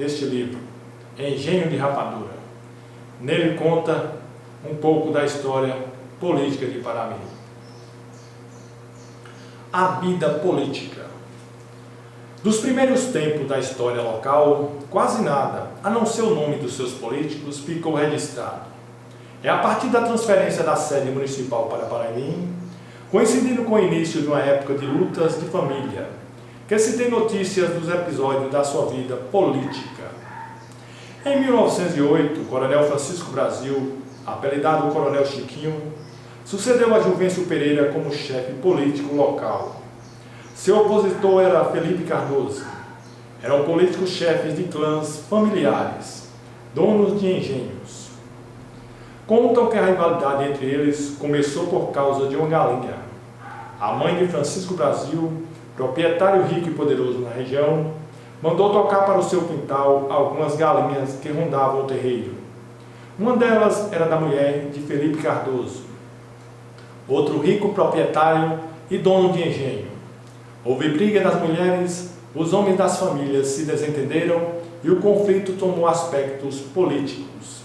deste livro, Engenho de Rapadura. Nele conta um pouco da história política de Paramirim. A vida política. Dos primeiros tempos da história local, quase nada, a não ser o nome dos seus políticos, ficou registrado. É a partir da transferência da sede municipal para Paramirim, coincidindo com o início de uma época de lutas de família, que se tem notícias dos episódios da sua vida política. Em 1908, o coronel Francisco Brasil, apelidado Coronel Chiquinho, sucedeu a Juvencio Pereira como chefe político local. Seu opositor era Felipe Cardoso. Eram políticos chefes de clãs familiares, donos de engenhos. Contam que a rivalidade entre eles começou por causa de uma galinha. A mãe de Francisco Brasil, proprietário rico e poderoso na região, mandou tocar para o seu quintal algumas galinhas que rondavam o terreiro. Uma delas era da mulher de Felipe Cardoso, outro rico proprietário e dono de engenho. Houve briga das mulheres, os homens das famílias se desentenderam e o conflito tomou aspectos políticos,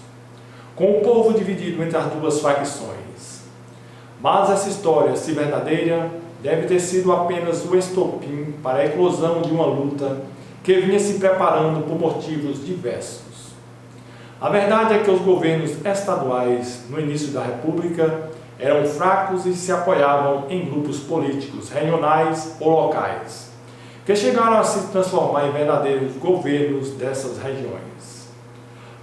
com o povo dividido entre as duas facções. Mas essa história, se verdadeira, deve ter sido apenas o estopim para a eclosão de uma luta que vinha se preparando por motivos diversos. A verdade é que os governos estaduais, no início da República, eram fracos e se apoiavam em grupos políticos regionais ou locais, que chegaram a se transformar em verdadeiros governos dessas regiões.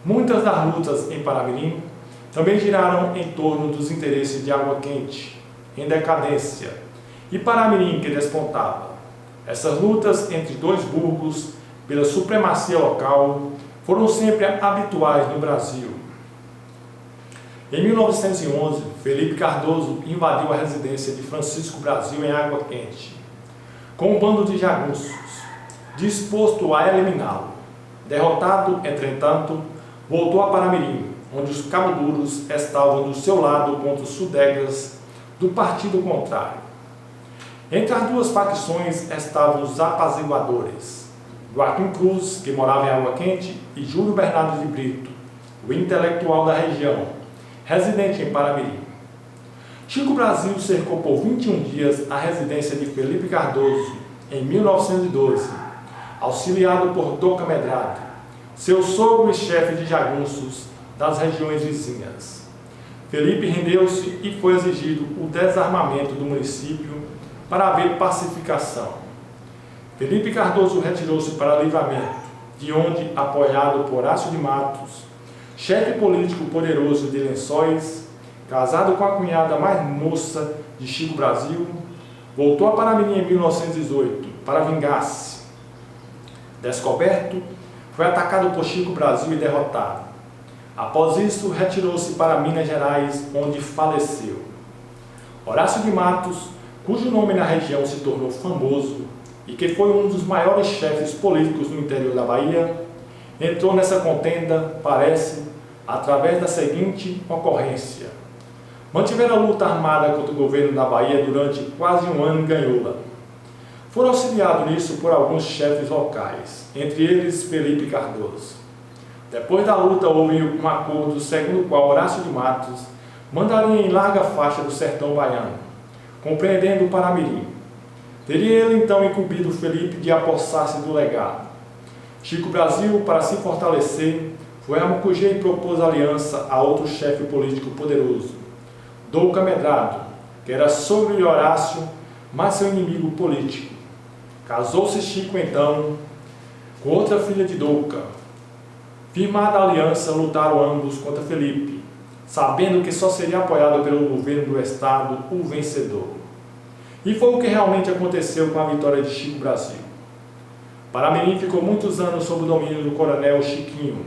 Muitas das lutas em Paramirim também giraram em torno dos interesses de Água Quente, em decadência, e Paramirim que despontava. Essas lutas entre dois burgos pela supremacia local foram sempre habituais no Brasil. Em 1911, Felipe Cardoso invadiu a residência de Francisco Brasil em Água Quente, com um bando de jagunços, disposto a eliminá-lo. Derrotado, entretanto, voltou a Paramirim, onde os cabuduros estavam do seu lado contra os sudegas do partido contrário. Entre as duas facções estavam os apaziguadores, Joaquim Cruz, que morava em Água Quente, e Júlio Bernardo de Brito, o intelectual da região, residente em Paramirim. Chico Brasil cercou por 21 dias a residência de Felipe Cardoso, em 1912, auxiliado por Douca Medrado, seu sogro e chefe de jagunços das regiões vizinhas. Felipe rendeu-se e foi exigido o desarmamento do município para haver pacificação. Felipe Cardoso retirou-se para Livramento, de onde, apoiado por Horácio de Matos, chefe político poderoso de Lençóis, casado com a cunhada mais moça de Chico Brasil, voltou a Paramirim em 1918 para vingar-se. Descoberto, foi atacado por Chico Brasil e derrotado. Após isso, retirou-se para Minas Gerais, onde faleceu. Horácio de Matos, cujo nome na região se tornou famoso e que foi um dos maiores chefes políticos no interior da Bahia, entrou nessa contenda, parece, através da seguinte ocorrência. Mantiveram a luta armada contra o governo da Bahia durante quase um ano e ganhou-la. Foram auxiliados nisso por alguns chefes locais, entre eles Felipe Cardoso. Depois da luta houve um acordo segundo o qual Horácio de Matos mandaria em larga faixa do sertão baiano, compreendendo o Paramirim. Teria ele então incumbido Felipe de apossar-se do legado. Chico Brasil, para se fortalecer, foi a Mucugê e propôs aliança a outro chefe político poderoso, Douca Medrado, que era sogro de Horácio, mas seu inimigo político. Casou-se Chico então com outra filha de Douca. Firmada a aliança, lutaram ambos contra Felipe, sabendo que só seria apoiado pelo governo do estado o vencedor. E foi o que realmente aconteceu com a vitória de Chico Brasil. Paramirim ficou muitos anos sob o domínio do coronel Chiquinho,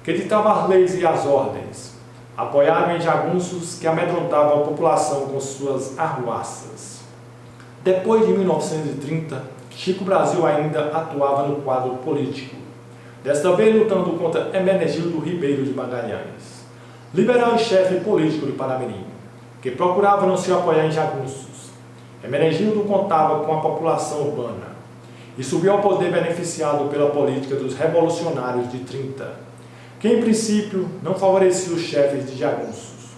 que ditava as leis e as ordens, apoiado em jagunços que amedrontavam a população com suas arruaças. Depois de 1930, Chico Brasil ainda atuava no quadro político, desta vez lutando contra Hermenegildo Ribeiro de Magalhães, liberal e chefe político de Paramirim, que procurava não se apoiar em jagunços. Hermenegildo contava com a população urbana e subiu ao poder beneficiado pela política dos revolucionários de 30, que em princípio não favorecia os chefes de jagunços.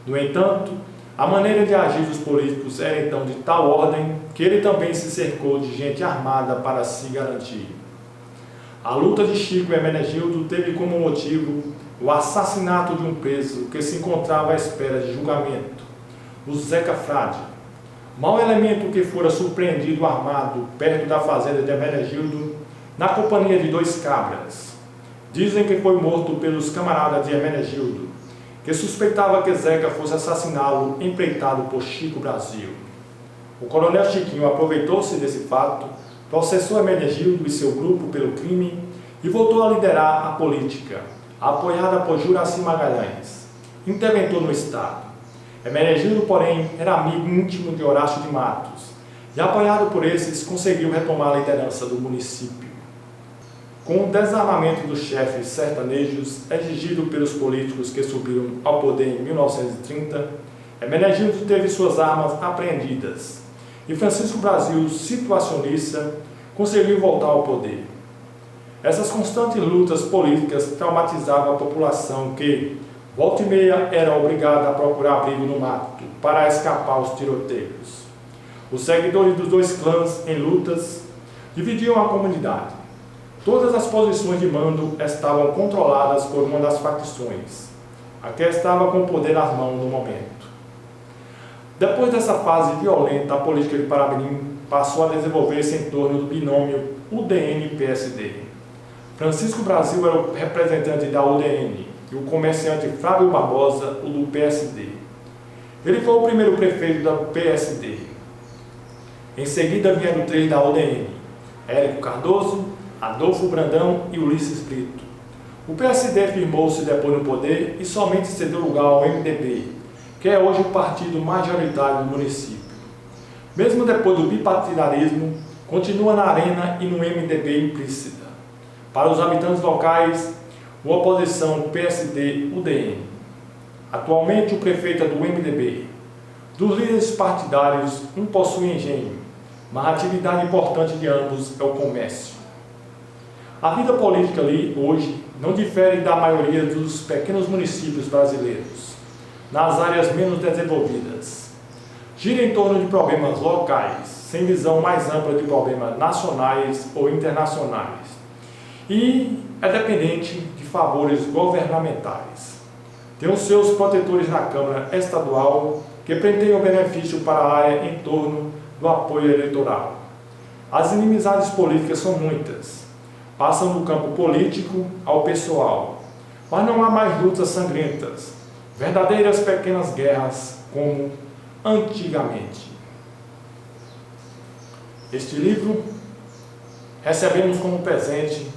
No entanto, a maneira de agir dos políticos era então de tal ordem que ele também se cercou de gente armada para se garantir. A luta de Chico e Hermenegildo teve como motivo o assassinato de um preso que se encontrava à espera de julgamento, o Zeca Frade, mau elemento que fora surpreendido armado perto da fazenda de Hermenegildo, na companhia de 2 cabras. Dizem que foi morto pelos camaradas de Hermenegildo, que suspeitava que Zeca fosse assassiná-lo empreitado por Chico Brasil. O coronel Chiquinho aproveitou-se desse fato, processou Hermenegildo e seu grupo pelo crime e voltou a liderar a política, apoiada por Juraci Magalhães, interventor no Estado. Hermenegildo, porém, era amigo íntimo de Horácio de Matos e, apoiado por esses, conseguiu retomar a liderança do município. Com o desarmamento dos chefes sertanejos exigido pelos políticos que subiram ao poder em 1930, Hermenegildo teve suas armas apreendidas e Francisco Brasil, situacionista, conseguiu voltar ao poder. Essas constantes lutas políticas traumatizavam a população que, volta e meia, era obrigada a procurar abrigo no mato para escapar aos tiroteios. Os seguidores dos 2 clãs em lutas dividiam a comunidade. Todas as posições de mando estavam controladas por uma das facções, a que estava com o poder nas mãos no momento. Depois dessa fase violenta, a política de Paramirim passou a desenvolver-se em torno do binômio UDN-PSD. Francisco Brasil era o representante da UDN e o comerciante Flávio Barbosa, o do PSD. Ele foi o primeiro prefeito da PSD. Em seguida vieram 3 da UDN, Érico Cardoso, Adolfo Brandão e Ulisses Brito. O PSD firmou-se depois no poder e somente cedeu lugar ao MDB, que é hoje o partido majoritário do município. Mesmo depois do bipartidarismo, continua na arena e no MDB implícita. Para os habitantes locais, a oposição PSD-UDN. Atualmente o prefeito é do MDB. Dos líderes partidários, um possui engenho, mas a atividade importante de ambos é o comércio. A vida política ali, hoje, não difere da maioria dos pequenos municípios brasileiros, nas áreas menos desenvolvidas. Gira em torno de problemas locais, sem visão mais ampla de problemas nacionais ou internacionais, e é dependente de favores governamentais. Tem os seus protetores na Câmara Estadual, que pretendem o benefício para a área em torno do apoio eleitoral. As inimizades políticas são muitas. Passam do campo político ao pessoal, mas não há mais lutas sangrentas, verdadeiras pequenas guerras como antigamente. Este livro recebemos como presente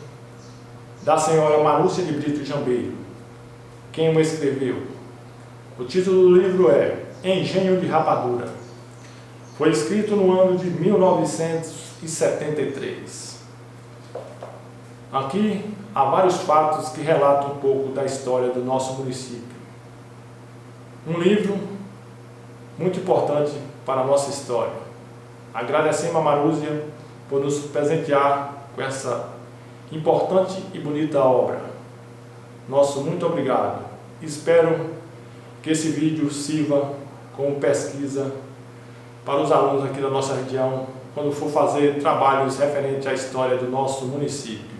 da senhora Marúcia de Brito Jambeiro, quem o escreveu. O título do livro é Engenho de Rapadura. Foi escrito no ano de 1973. Aqui há vários fatos que relatam um pouco da história do nosso município. Um livro muito importante para a nossa história. Agradecemos a Marúcia por nos presentear com essa importante e bonita obra. Nosso muito obrigado. Espero que esse vídeo sirva como pesquisa para os alunos aqui da nossa região, quando for fazer trabalhos referentes à história do nosso município.